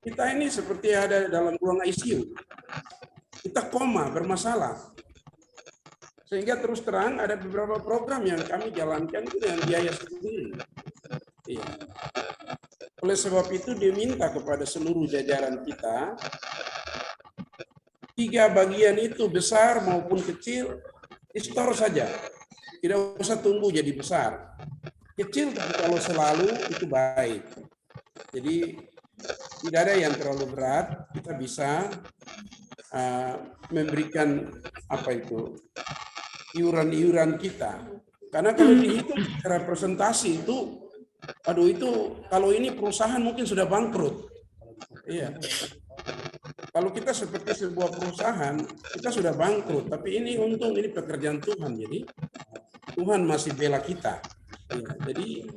Kita ini seperti ada dalam ruang ICU. Kita koma, bermasalah. Sehingga terus terang ada beberapa program yang kami jalankan itu dengan biaya sendiri. Iya. Oleh sebab itu diminta kepada seluruh jajaran kita, 3 bagian itu besar maupun kecil, store saja. Tidak usah tunggu jadi besar. Kecil tapi kalau selalu itu baik. Jadi tidak ada yang terlalu berat, kita bisa memberikan iuran-iuran kita. Karena kalau dihitung secara presentasi itu, aduh itu kalau ini perusahaan mungkin sudah bangkrut. Iya. Kalau kita seperti sebuah perusahaan, kita sudah bangkrut. Tapi ini untung, ini pekerjaan Tuhan. Jadi Tuhan masih bela kita. Ya, jadi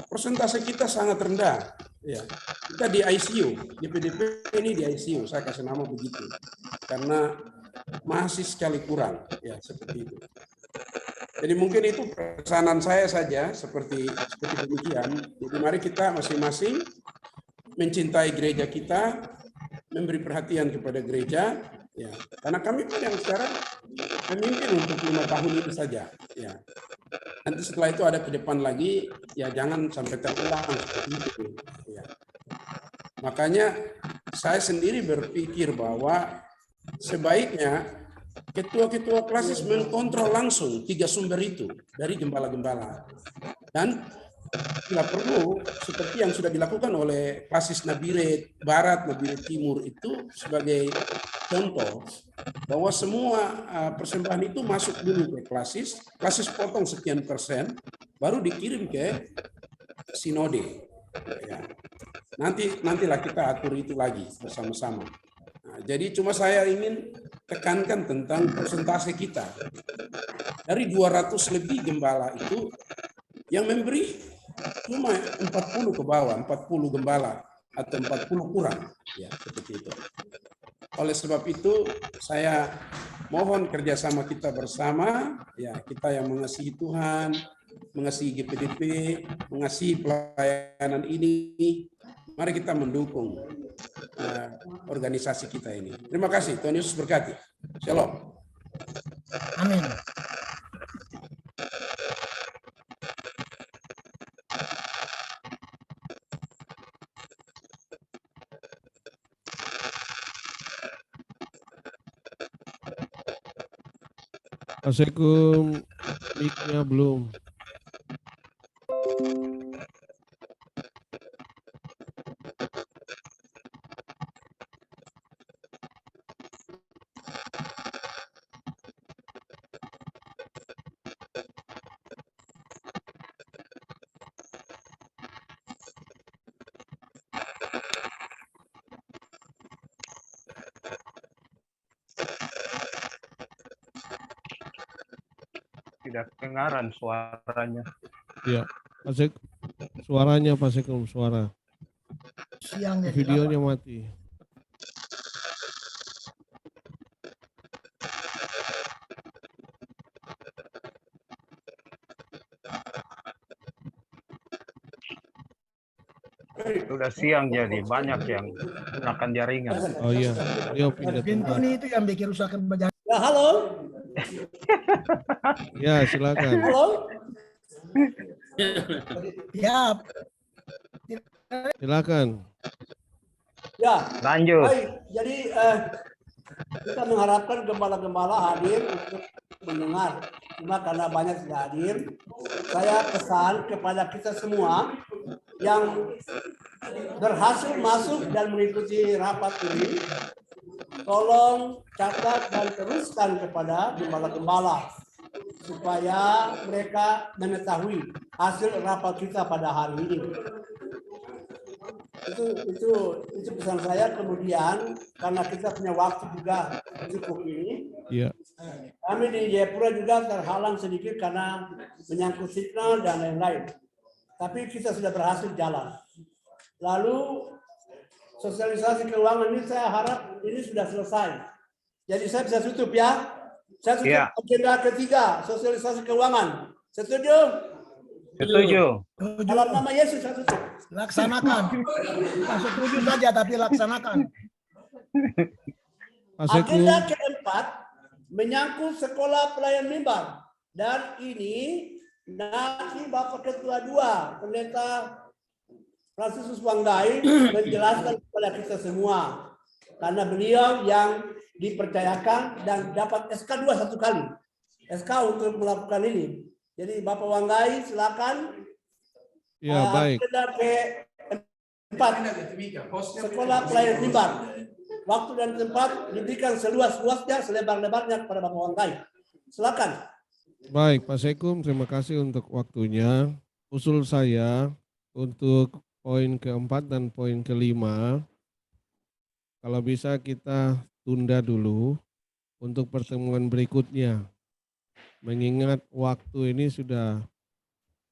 persentase kita sangat rendah. Ya, kita di ICU, di PDP ini di ICU. Saya kasih nama begitu, karena masih sekali kurang. Ya, seperti itu. Jadi mungkin itu pesanan saya saja seperti demikian. Jadi mari kita masing-masing mencintai gereja kita, memberi perhatian kepada gereja, ya. Karena kami pun yang sekarang memimpin untuk 5 tahun itu saja, ya. Nanti setelah itu ada ke depan lagi, ya jangan sampai terulang seperti itu, ya. Makanya saya sendiri berpikir bahwa sebaiknya ketua-ketua klasis mengkontrol langsung 3 sumber itu dari gembala-gembala. Dan bila perlu, seperti yang sudah dilakukan oleh klasis Nabire Barat, Nabire Timur itu sebagai contoh, bahwa semua persembahan itu masuk dulu ke klasis potong sekian persen, baru dikirim ke sinode. Ya. Nantilah kita atur itu lagi bersama-sama. Nah, jadi cuma saya ingin tekankan tentang persentase kita. Dari 200 lebih gembala itu, yang memberi cuma 40 ke bawah, 40 gembala atau 40 kurang, ya seperti itu. Oleh sebab itu saya mohon kerjasama kita bersama, ya kita yang mengasihi Tuhan, mengasihi GPDP, mengasihi pelayanan ini, mari kita mendukung organisasi kita ini. Terima kasih, Tuhan Yesus berkati. Shalom. Amin. Assalamualaikum, mic-nya belum. Tidak kedengaran suaranya. Ya, Pasek, suaranya Pasek suara. Siangnya Videonya mati. Sudah siang jadi banyak yang gunakan jaringan. Oh iya, dia pindah pintu tempat. nih itu yang bikin rusak kebanyakan. Ya, halo. Ya, silakan. Halo. Ya. Silakan. Ya. Lanjut. Baik, jadi kita mengharapkan gembala-gembala hadir untuk mendengar. Cuma karena banyak tidak hadir, saya pesan kepada kita semua yang berhasil masuk dan mengikuti rapat ini, tolong catat dan teruskan kepada gembala-gembala supaya mereka mengetahui hasil rapat kita pada hari ini. Itu pesan saya. Kemudian karena kita punya waktu juga cukup ini, Iya. kami di Jayapura juga terhalang sedikit karena menyangkut signal dan lain-lain. Tapi kita sudah berhasil jalan. Lalu sosialisasi keuangan ini saya harap ini sudah selesai. Jadi saya bisa tutup ya. Saya tutup agenda ketiga, sosialisasi keuangan. Setuju? Setuju. Dalam nama Yesus saya tutup. Laksanakan. Bukan setuju saja tapi laksanakan. Pak Sekum, Agenda keempat menyangkut sekolah pelayan mimbar. Dan ini nanti Bapak Ketua 2, Pendeta Franciscus Wanggai menjelaskan kepada kita semua. Karena beliau yang dipercayakan dan dapat SK 2 satu kali. SK untuk melakukan ini. Jadi Bapak Wanggai silakan. ya baik. Agenda keempat, sekolah pelayan mimbar. Waktu dan tempat diberikan seluas-luasnya, selebar-lebarnya kepada Bapak Wanggai. Silakan. Baik, Pak Sekum, terima kasih untuk waktunya. Usul saya untuk poin keempat dan poin kelima, kalau bisa kita tunda dulu untuk pertemuan berikutnya. Mengingat waktu ini sudah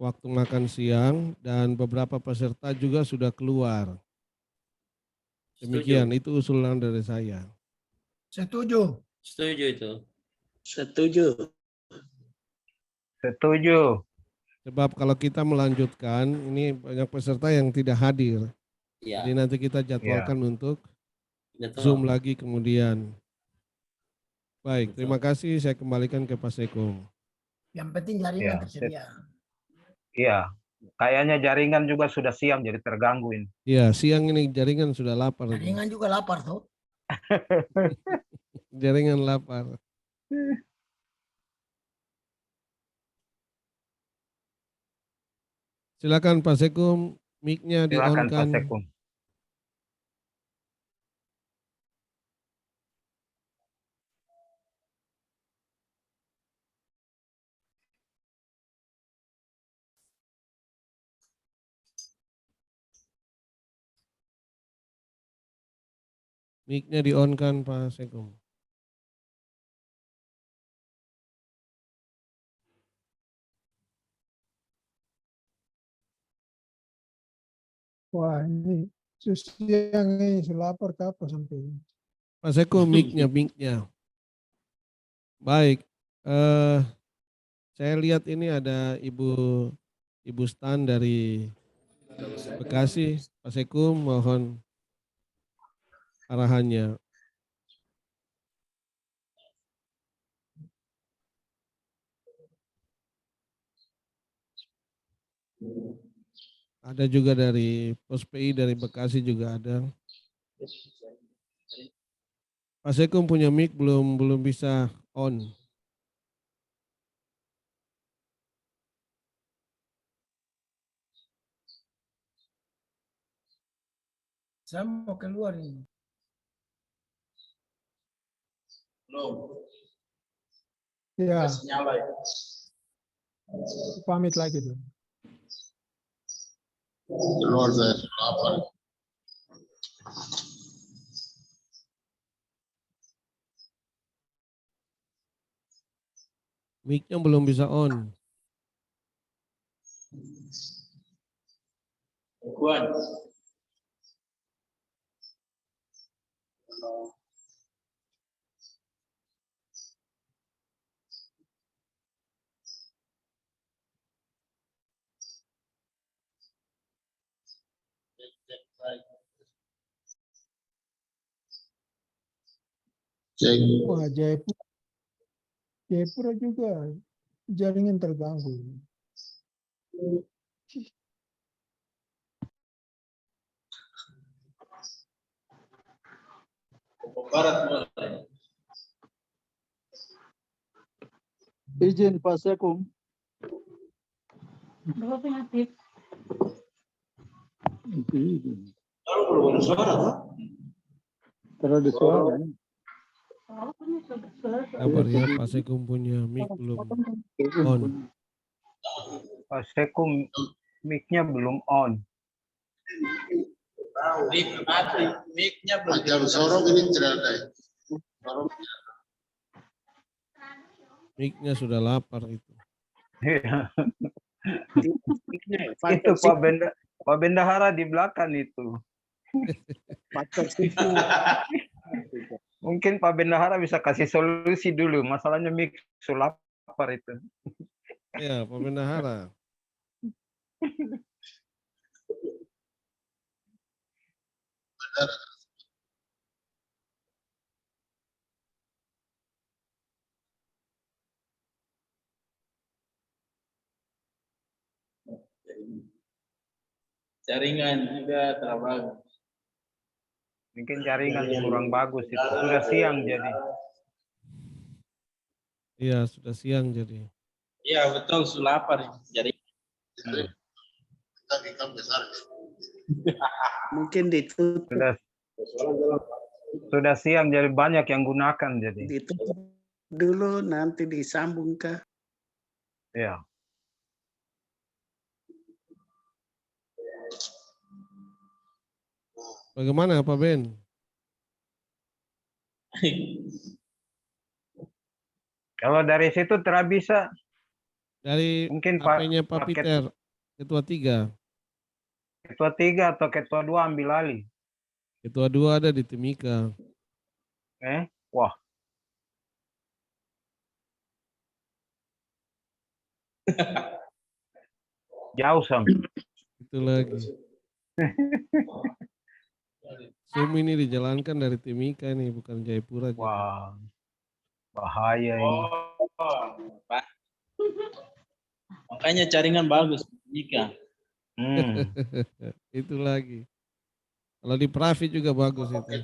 waktu makan siang dan beberapa peserta juga sudah keluar. Demikian, itu usulan dari saya. Setuju. Setuju itu. Setuju. Setuju. Sebab kalau kita melanjutkan, ini banyak peserta yang tidak hadir. Ya. Jadi nanti kita jadwalkan untuk Betul. Zoom lagi kemudian. Baik, terima kasih. Saya kembalikan ke Pak Sekum. Yang penting jaringan Ya, tersedia. Iya. Kayaknya jaringan juga sudah siang jadi terganggu ini. Ya, siang ini jaringan sudah lapar. Jaringan juga lapar tuh. Jaringan lapar. Silakan Pak Sekum, mic-nya Silakan Pak di-on-kan. Sekum. Mic-nya di-on-kan Pak Sekum. Wah, ini siang ini lapar ke apa sampai ini? Pak Sekum, mic-nya. Baik, saya lihat ini ada Ibu Stan dari Bekasi. Pak Sekum, mohon arahannya. Ada juga dari Pos PI dari Bekasi juga ada. Pak Sekum punya mic belum bisa on. Saya mau keluar ini. Ya, pamit lagi tuh. Keluar saya lapar. Mic-nya belum bisa on. Cek. Wah, Jayapura juga jaringan terganggu. Izin Pak Sekum. Berapa penyakit? Terlalu di suara. Kabar ya, Pak Sekum punya mic belum on. Pak Sekum, mic-nya belum on. Macam sorong ini tidak ada. Sorong. Mic-nya sudah lapar itu. Itu Pak Bendahara di belakang itu. Mungkin Pak Bendahara bisa kasih solusi dulu. Masalahnya mic lapar itu. Ya, Pak Bendahara. Jaringan juga terlalu. Mungkin jaringan kurang bagus itu. Sudah siang jadi. Iya, sudah siang jadi. Iya betul, sudah lapar. Jadi Kita ikan besar. Mungkin ditutup, Sudah siang jadi banyak yang gunakan jadi. ditutup dulu nanti disambung ke. Ya. Bagaimana Pak Ben? Kalau dari situ tidak bisa. Dari Mungkin Pak HP-nya Pak paket- Peter, Ketua 3. Ketua 3 atau ketua 2 ambil alih. Ketua 2 ada di Timika. Wah. Jauh Sam. Itu lagi. Zoom ini dijalankan dari Timika nih, bukan Jayapura. Wah. Bahaya ini. Pak. Makanya jaringan bagus, Mika. Itu lagi. Kalau di Pravi juga bagus itu.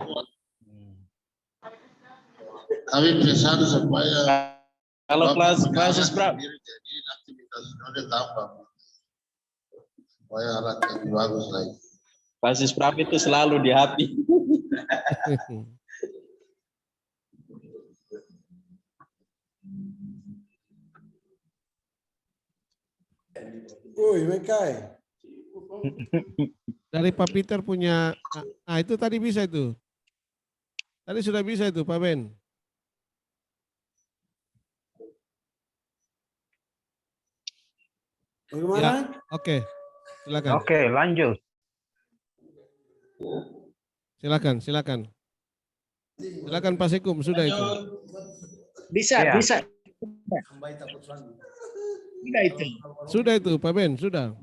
Kami pesan supaya Kalau kelas berapa? jadi aktivitas sudah tambah. Supaya alat yang bagus lagi. Basis berapa itu selalu di hati. Woi, Mekai. Dari Pak Peter punya, itu tadi bisa itu. Tadi sudah bisa itu Pak Ben. Bagaimana? Ya, oke. Silakan. Oke, lanjut. Silakan, silakan. Silakan Pak Sekum, sudah itu. Bisa, Ya. bisa. Sudah itu. Sudah itu Pak Ben, sudah.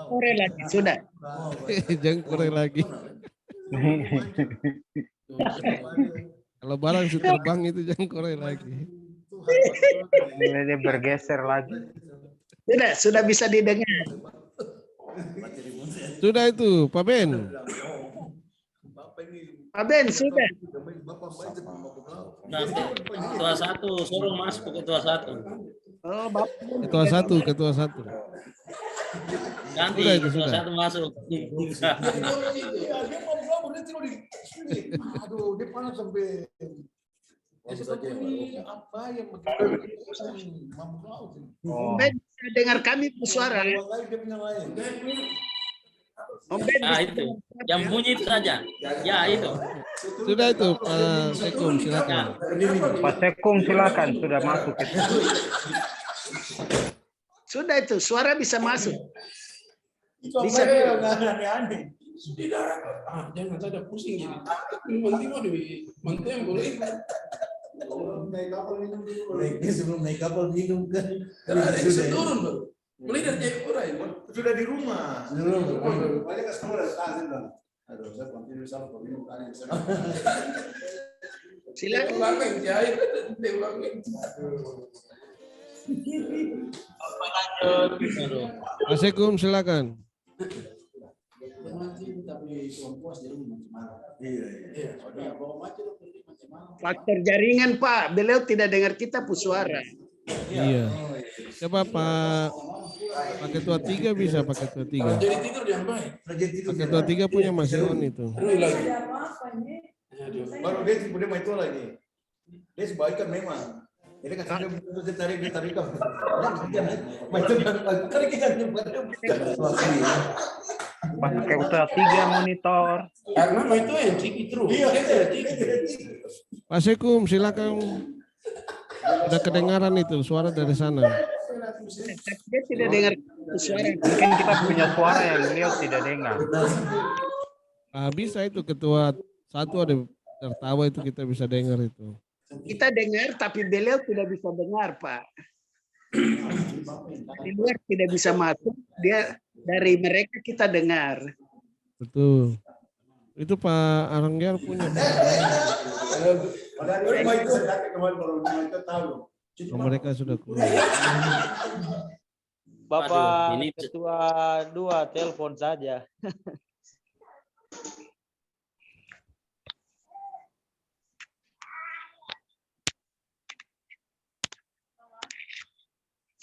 Sore lagi, sudah. Jangan korek lagi. Kalau barang sudah terbang itu jangan korek lagi. Dia bergeser lagi. Sudah bisa didengar. Sudah itu Pak Ben. Pak Ben, sudah. Nah, ketua 1, suruh masuk ke ketua 1. Oh, Bapak. Ketua 1, ketua 1. Nanti Sudah itu, ketua sudah. 1 masuk. Aduh, dia panas sampai. Ini apa yang mabuk laut? Oh. Ben bisa dengar kami suara. Om Ben Nah bisa itu, yang bunyi itu saja. Ya itu. Sudah itu Pak Sekum, silakan. Pak Sekum silakan sudah masuk. Sudah itu, suara bisa masuk. Bisa aneh-aneh. Jangan saja pusing jadi. Ini penting mau di mantel boleh. Naik kapal minum dulu. Sebelum naik kapal minum kan. Karena ada yang turun baru. Mulai dari Jayapura ya. Sudah di rumah. Banyak customer datang. Aduh, saya continue sama minum tadi. Silakan. Belakang jahit, belakang. Pak Sekum, silakan. Faktor jaringan, Pak. Beliau tidak dengar kita suara. Iya. Coba Pak Ketua 3 bisa Pak Ketua 3. Jadi tidur yang baik. Pak Ketua 3 punya masih on itu. Aduh lagi. Baru dia tipe dia itu lagi. Dia sebaiknya memang. Jadi kan dia tarik kan. Tarik kita Pakai usaha 3 monitor. Karena itu yang ciki terus. Pak Sekum, silakan. Udah kedengaran itu suara dari sana. Dia tidak dengar suara. Mungkin kita punya suara yang beliau tidak dengar. Bisa itu Ketua 1 ada tertawa itu kita bisa dengar itu. Kita dengar, tapi beliau tidak bisa dengar, Pak. Di luar tidak bisa masuk. Dia dari mereka kita dengar. Betul. Itu Pak Arangger punya. Rumah itu saya kemarin baru rumah itu tahu. Oh, mereka sudah keluar. Bapak Aduh, ini Ketua 2 telepon saja.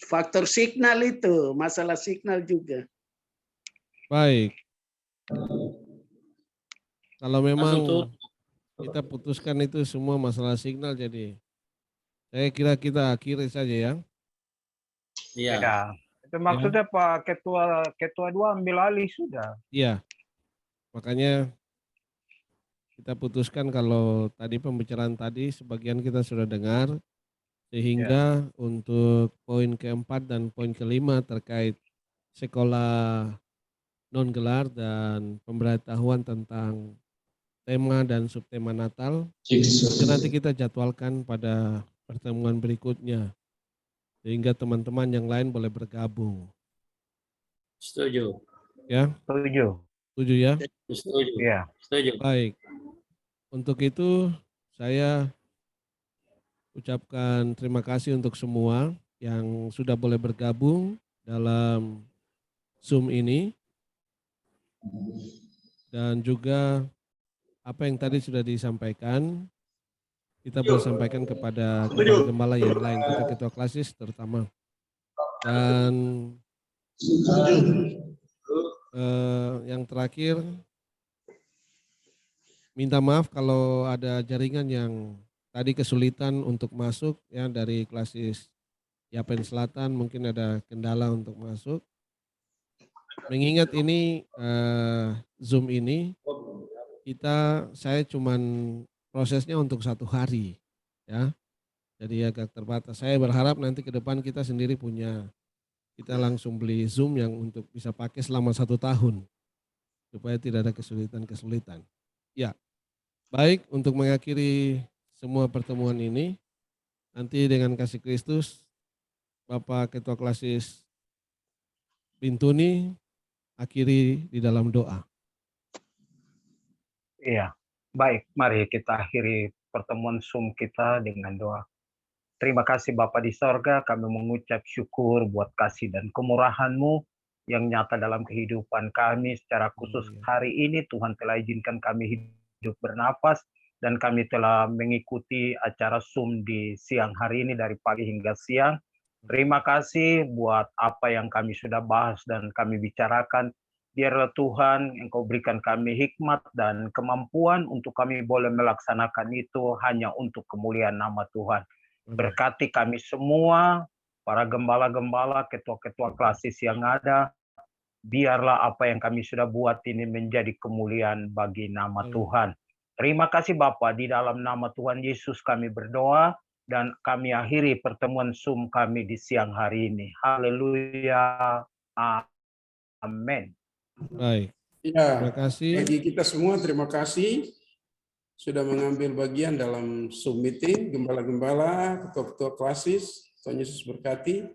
Faktor signal itu, masalah signal juga. Baik. Kalau memang Langsung kita putuskan itu semua masalah signal, jadi saya kira kita akhiri saja ya. Iya. Ya. Itu maksudnya Pak Ketua 2 ambil alih sudah. Iya. Makanya kita putuskan kalau tadi pembicaraan tadi sebagian kita sudah dengar, sehingga untuk poin keempat dan poin kelima terkait sekolah non gelar dan pemberitahuan tentang tema dan subtema Natal, itu nanti kita jadwalkan pada pertemuan berikutnya, sehingga teman-teman yang lain boleh bergabung. Setuju. Ya, Setuju. setuju ya? Setuju. Iya. Setuju. Baik. Untuk itu saya ucapkan terima kasih untuk semua yang sudah boleh bergabung dalam Zoom ini. Dan juga apa yang tadi sudah disampaikan, kita boleh sampaikan kepada gembala yang lain, ketua klasis terutama. Dan yang terakhir, minta maaf kalau ada jaringan yang tadi kesulitan untuk masuk ya dari klasis Yapen Selatan, mungkin ada kendala untuk masuk. Mengingat ini Zoom ini saya cuman prosesnya untuk 1 hari ya. Jadi agak terbatas. Saya berharap nanti ke depan kita sendiri kita langsung beli Zoom yang untuk bisa pakai selama 1 tahun supaya tidak ada kesulitan-kesulitan. Ya. Baik, untuk mengakhiri semua pertemuan ini, nanti dengan kasih Kristus, Bapak Ketua Klasis Bintuni akhiri di dalam doa. Iya. Baik, mari kita akhiri pertemuan Zoom kita dengan doa. Terima kasih Bapa di sorga, kami mengucap syukur buat kasih dan kemurahan-Mu yang nyata dalam kehidupan kami. Secara khusus hari ini Tuhan telah izinkan kami hidup bernafas, dan kami telah mengikuti acara Zoom di siang hari ini dari pagi hingga siang. Terima kasih buat apa yang kami sudah bahas dan kami bicarakan. Biarlah Tuhan Engkau berikan kami hikmat dan kemampuan untuk kami boleh melaksanakan itu hanya untuk kemuliaan nama Tuhan. Berkati kami semua, para gembala-gembala, ketua-ketua klasis yang ada. Biarlah apa yang kami sudah buat ini menjadi kemuliaan bagi nama Tuhan. Terima kasih Bapa, di dalam nama Tuhan Yesus kami berdoa dan kami akhiri pertemuan Zoom kami di siang hari ini. Haleluya. Amin. Baik. Ya, terima kasih. bagi kita semua terima kasih sudah mengambil bagian dalam Zoom meeting, gembala-gembala, ketua-ketua klasis, Tuhan Yesus berkati.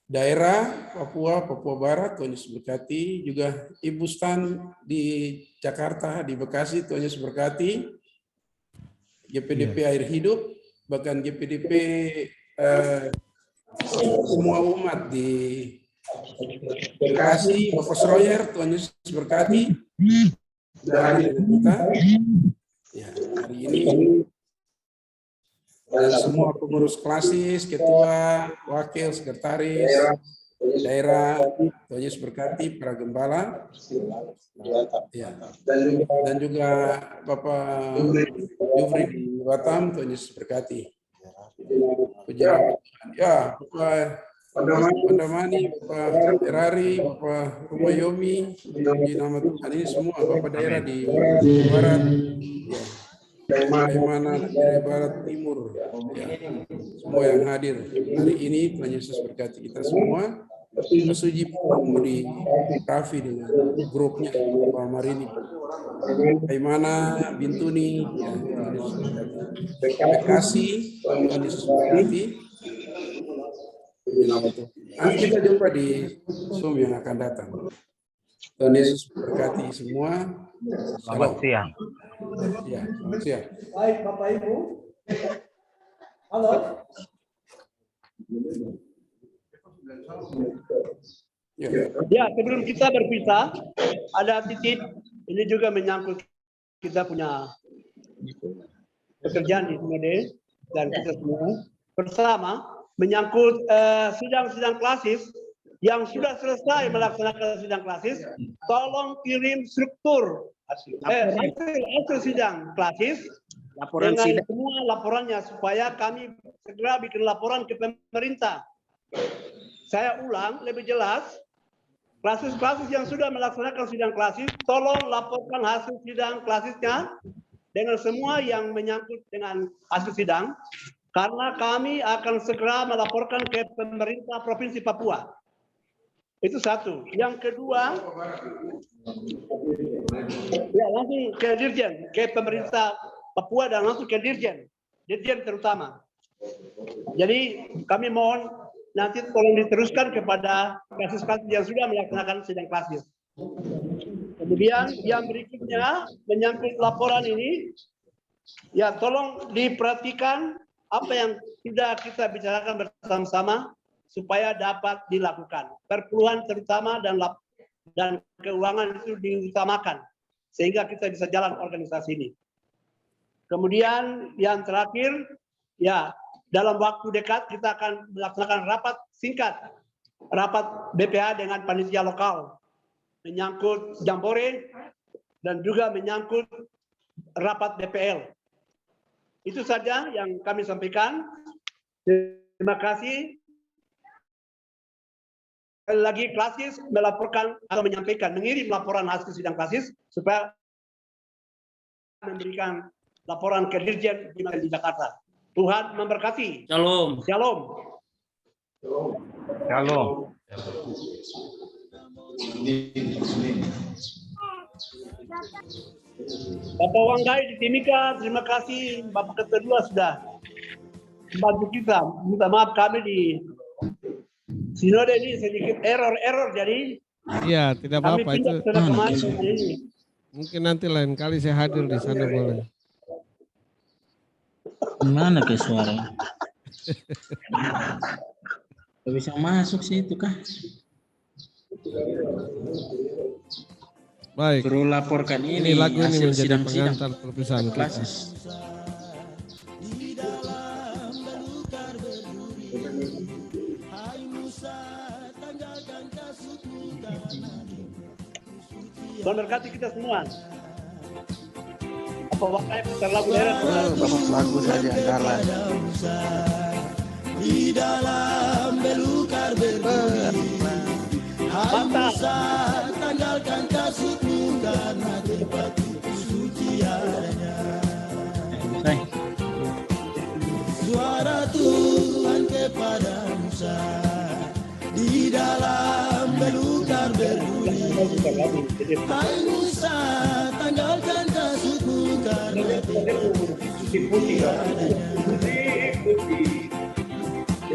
Daerah Papua Barat, Tuhan Yesus berkati. Juga Ibu Stan di Jakarta, di Bekasi, Tuhan Yesus berkati. GPDP Air Hidup, bahkan GPDP semua umat di Bekasi, Bapak Sroyer, Tuhan Yesus berkati. Dari kita, ya, hari ini dan semua pengurus klasis, ketua, wakil, sekretaris, daerah, Tuhan Yesus berkati, para gembala, ya. Dan juga Bapak Jufri di Batam, Tuhan Yesus berkati. Ya, Bapak Pandamani, Bapak Ferrari, Bapak Rumayomi, di nama Tuhan ini semua Bapak daerah di Barat, ya. Bagaimana dari Barat Timur, ya. Semua yang hadir hari ini, Tuhan Yesus berkati kita semua. Pak Suji mau di Raffi dengan grupnya Pak Marini, bagaimana Bintuni, ya, Tuhan Yesus berkati. Terima kasih, Tuhan Yesus berkati. Nanti kita jumpa di Zoom yang akan datang. Tuhan Yesus berkati semua. Selamat siang. Ya, selamat siang. Baik, Bapak Ibu. Halo. Ya. Ya, sebelum kita berpisah, ada titip ini juga menyangkut kita punya pekerjaan di Sinode dan kita semua bersama menyangkut sidang-sidang klasis yang sudah selesai melaksanakan sidang klasis, tolong kirim struktur hasil sidang klasis Laporan dengan sidang. semua laporannya supaya kami segera bikin laporan ke pemerintah. Saya ulang lebih jelas, klasis-klasis yang sudah melaksanakan sidang klasis, tolong laporkan hasil sidang klasisnya dengan semua yang menyangkut dengan hasil sidang, karena kami akan segera melaporkan ke pemerintah Provinsi Papua. Itu satu. Yang kedua, ya langsung ke Dirjen, ke pemerintah Papua dan langsung ke Dirjen terutama. Jadi kami mohon nanti tolong diteruskan kepada kasus-kasus yang sudah melaksanakan sidang klasis. Kemudian yang berikutnya menyangkut laporan ini, ya tolong diperhatikan apa yang sudah kita bicarakan bersama-sama supaya dapat dilakukan. Perpuluhan terutama dan keuangan itu diutamakan sehingga kita bisa jalan organisasi ini. Kemudian yang terakhir, ya dalam waktu dekat kita akan melaksanakan rapat singkat, rapat BPH dengan panitia lokal, menyangkut Jambore dan juga menyangkut rapat DPL. Itu saja yang kami sampaikan. Terima kasih. Sekali lagi klasis melaporkan atau menyampaikan, mengirim laporan hasil sidang klasis supaya memberikan laporan ke Dirjen di Jakarta. Tuhan memberkati. Shalom. Shalom. Shalom. Bapak Wanggai di Timika, terima kasih Bapak kedua sudah membantu kita. Minta maaf kami di Sinode ini sedikit error jadi Iya, tidak kami apa-apa itu. pindah ke kemarin ini. Mungkin nanti lain kali saya hadir di sana boleh. Mana ke suara? Gak bisa masuk sih itu kah? Baik. Suruh laporkan Ini lagu ini hasil menjadi sidang-sidang pengantar perpisahan kita. klasis. Tuhan berkati kita semua. Apa Wanggai putar lagu daerah? Bapak lagu saja andalan. Di dalam belukar berduri, hai Musa tanggalkan kasutmu karena tempat itu suci adanya. Suara Tuhan kepada Musa di dalam belukar berduri, hai Musa tanggalkan kasutmu karena tempat itu suci adanya.